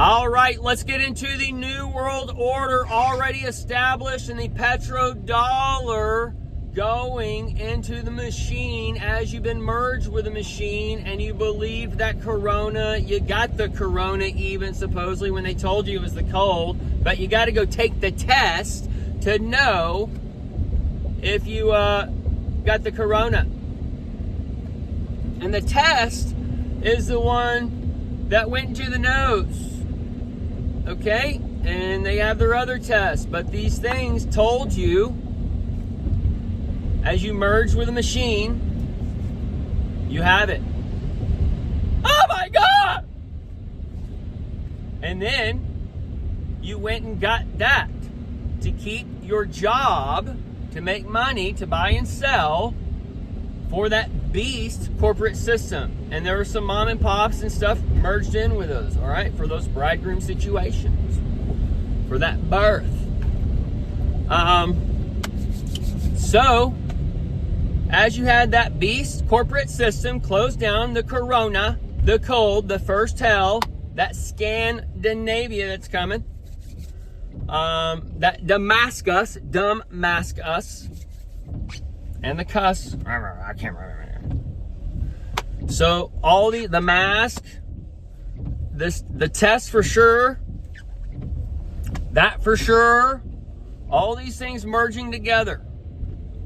All right, let's get into the New World Order already established in the petrodollar going into the machine as you've been merged with the machine and you believed that corona, you got the corona even supposedly when they told you it was the cold, but you got to go take the test to know if you got the corona. And the test is the one that went into the nose. Okay, and they have their other tests, but these things told you as you merge with a machine, you have it. Oh my God! And then you went and got that to keep your job, to make money, to buy and sell for that beast corporate system. And there were some mom and pops and stuff merged in with those, all right, for those bridegroom situations, for that birth. So, as you had that beast corporate system close down, the corona, the cold, the first hell, that Scandinavia that's coming, that Damascus, and the cuss, I can't remember. So all the mask, the test for sure, that for sure, all these things merging together.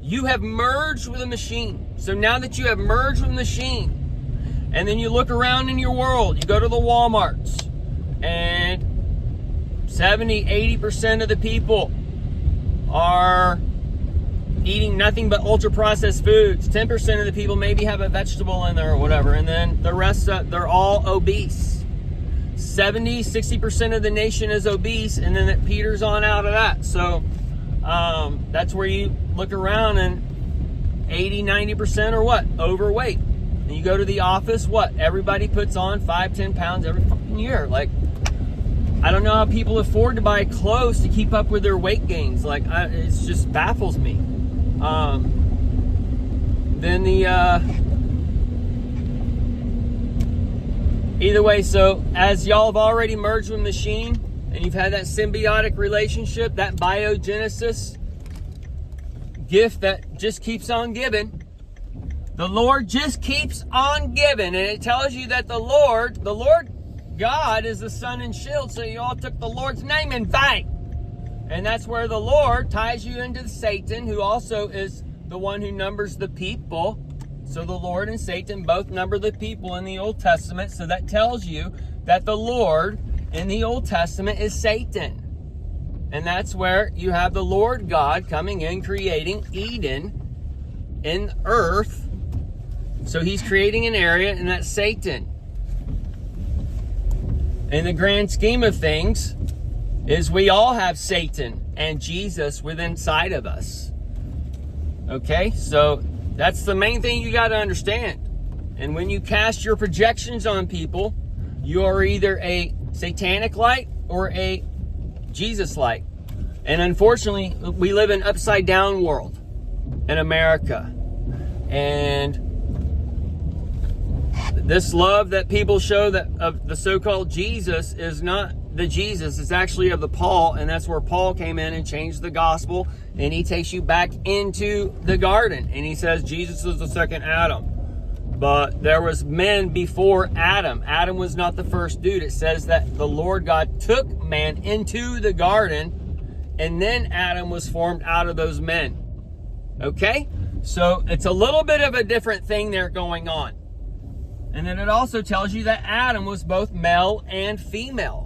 You have merged with a machine. So now that you have merged with a machine, and then you look around in your world, you go to the Walmarts, and 70-80% of the people are eating nothing but ultra-processed foods. 10% of the people maybe have a vegetable in there or whatever, and then the rest, they're all obese. 70-60% of the nation is obese, and then it peters on out of that. So that's where you look around, and 80-90% are what? Overweight. And you go to the office, what? Everybody puts on 5-10 pounds every fucking year. Like, I don't know how people afford to buy clothes to keep up with their weight gains. Like, it just baffles me. Then either way, so as y'all have already merged with machine and you've had that symbiotic relationship, that biogenesis gift that just keeps on giving, the Lord just keeps on giving, and it tells you that the Lord God is the sun and shield, so you all took the Lord's name in vain. And that's where the Lord ties you into Satan, who also is the one who numbers the people. So the Lord and Satan both number the people in the Old Testament. So that tells you that the Lord in the Old Testament is Satan. And that's where you have the Lord God coming in, creating Eden in earth. So he's creating an area, and that's Satan. In the grand scheme of things, is we all have Satan and Jesus within inside of us. Okay, so that's the main thing you got to understand. And when you cast your projections on people, you are either a satanic light or a Jesus light. And unfortunately, we live in an upside down world in America. And this love that people show that of the so-called Jesus is not the Jesus, it's actually of the Paul, and that's where Paul came in and changed the gospel, and he takes you back into the garden, and he says Jesus is the second Adam. But there was men before Adam. Adam was not the first dude. It says that the Lord God took man into the garden, and then Adam was formed out of those men. Okay? So it's a little bit of a different thing there going on. And then it also tells you that Adam was both male and female.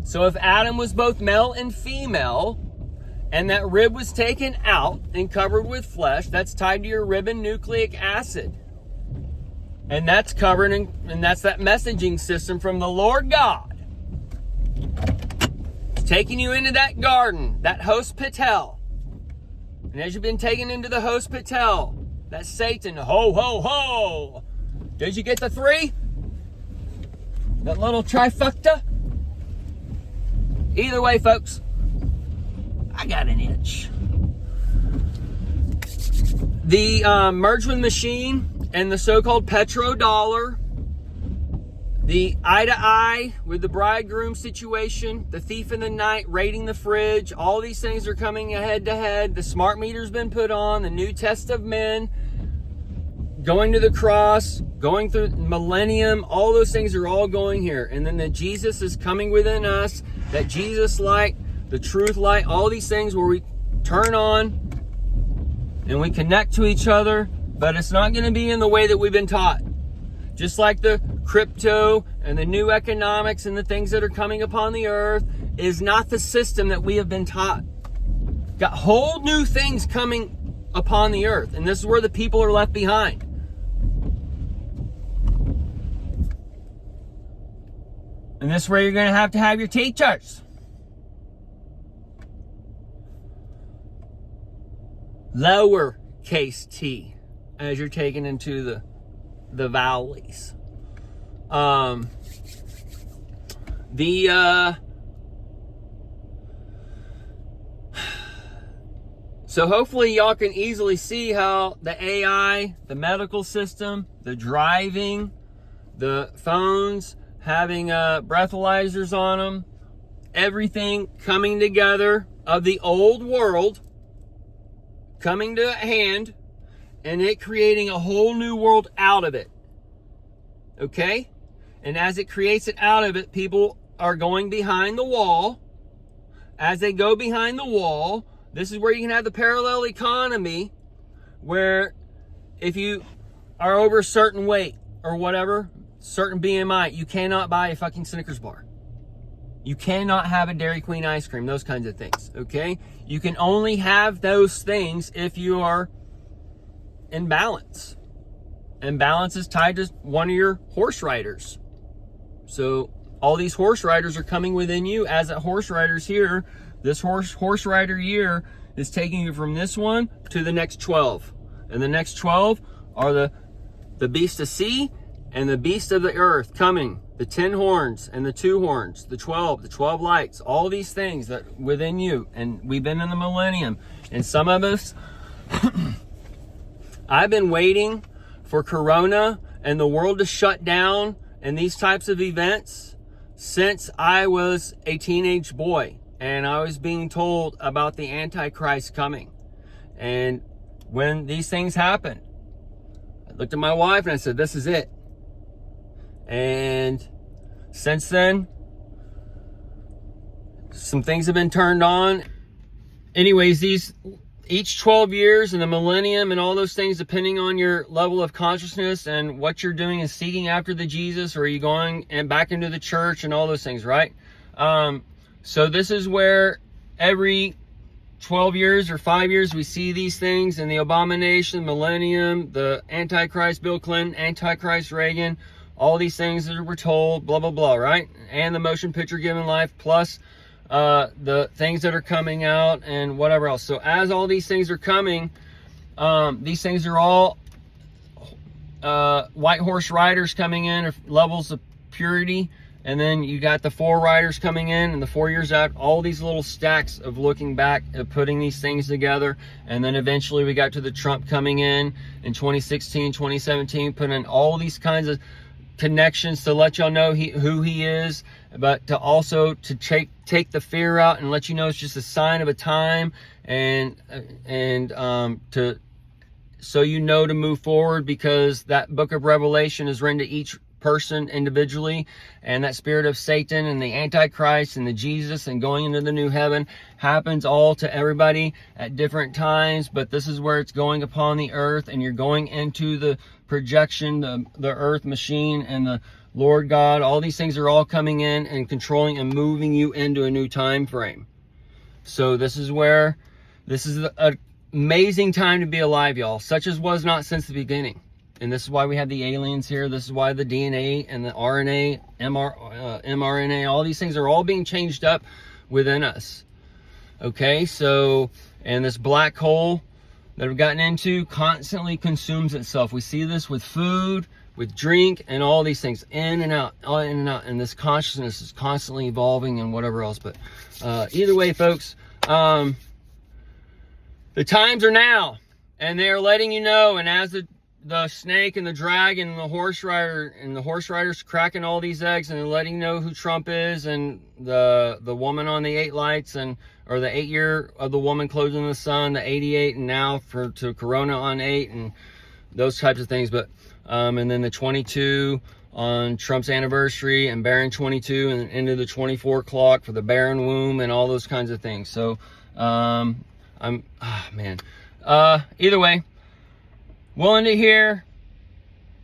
So if Adam was both male and female, and that rib was taken out and covered with flesh, that's tied to your ribonucleic acid. And that's covered in, and that's that messaging system from the Lord God. It's taking you into that garden, that hospital. And as you've been taken into the hospital, that's Satan, ho, ho, ho. Did you get the 3? That little trifecta? Either way, folks, I got an itch. The merge with machine and the so-called petrodollar, the eye to eye with the bridegroom situation, the thief in the night, raiding the fridge, all these things are coming head to head. The smart meter's been put on, the new test of men, going to the cross, going through millennium, all those things are all going here. And then the Jesus is coming within us, that Jesus light, the truth light, all these things where we turn on and we connect to each other, but it's not going to be in the way that we've been taught. Just like the crypto and the new economics and the things that are coming upon the earth is not the system that we have been taught. Got whole new things coming upon the earth, and this is where the people are left behind. And this is where you're going to have your teachers. Lowercase t as you're taken into the valleys. So hopefully y'all can easily see how the AI, the medical system, the driving, the phones having breathalyzers on them, everything coming together of the old world coming to hand, and it creating a whole new world out of it. Okay? And as it creates it out of it, people are going behind the wall. As they go behind the wall, this is where you can have the parallel economy, where if you are over a certain weight or whatever, certain BMI, you cannot buy a fucking Snickers bar. You cannot have a Dairy Queen ice cream, those kinds of things, okay? You can only have those things if you are in balance. And balance is tied to one of your horse riders. So all these horse riders are coming within you. As a horse rider's here, this horse rider year is taking you from this one to the next 12. And the next 12 are the beast of sea and the beast of the earth coming. The 10 horns and the 2 horns, the 12 lights, all these things that within you. And we've been in the millennium. And some of us, I've been waiting for Corona and the world to shut down and these types of events since I was a teenage boy. And I was being told about the Antichrist coming. And when these things happened, I looked at my wife and I said, this is it. And since then, some things have been turned on. Anyways, each 12 years and the millennium and all those things, depending on your level of consciousness and what you're doing is seeking after the Jesus, or are you going and back into the church and all those things, right? So this is where every 12 years or 5 years we see these things, and the abomination, millennium, the Antichrist, Bill Clinton, Antichrist, Reagan, all these things that we're told, blah, blah, blah, right? And the motion picture Given Life, plus the things that are coming out and whatever else. So as all these things are coming, these things are all white horse riders coming in, or levels of purity. And then you got the 4 riders coming in, and the 4 years out, all these little stacks of looking back, of putting these things together. And then eventually we got to the Trump coming in 2016, 2017, putting in all these kinds of connections to let y'all know who he is, but to also to take the fear out and let you know it's just a sign of a time, and to so you know to move forward, because that book of Revelation is written to each person individually, and that spirit of Satan and the Antichrist and the Jesus and going into the new heaven happens all to everybody at different times. But this is where it's going upon the earth, and you're going into the projection, the earth machine, and the Lord God. All these things are all coming in and controlling and moving you into a new time frame. So this is an amazing time to be alive, y'all, such as was not since the beginning. And this is why we have the aliens here. This is why the DNA and the RNA, mRNA, all these things are all being changed up within us. Okay, so, and this black hole that we've gotten into constantly consumes itself. We see this with food, with drink, and all these things, in and out, in and out. And this consciousness is constantly evolving and whatever else. But either way, folks, the times are now, and they are letting you know. And as the the snake and the dragon and the horse rider's cracking all these eggs and letting you know who Trump is, and the woman on the 8 lights, and or the 8 year of the woman closing the sun, the 88, and now to Corona on 8, and those types of things. But and then the 22 on Trump's anniversary, and barren 22, and into the 24 clock for the barren womb, and all those kinds of things. So either way, willing to hear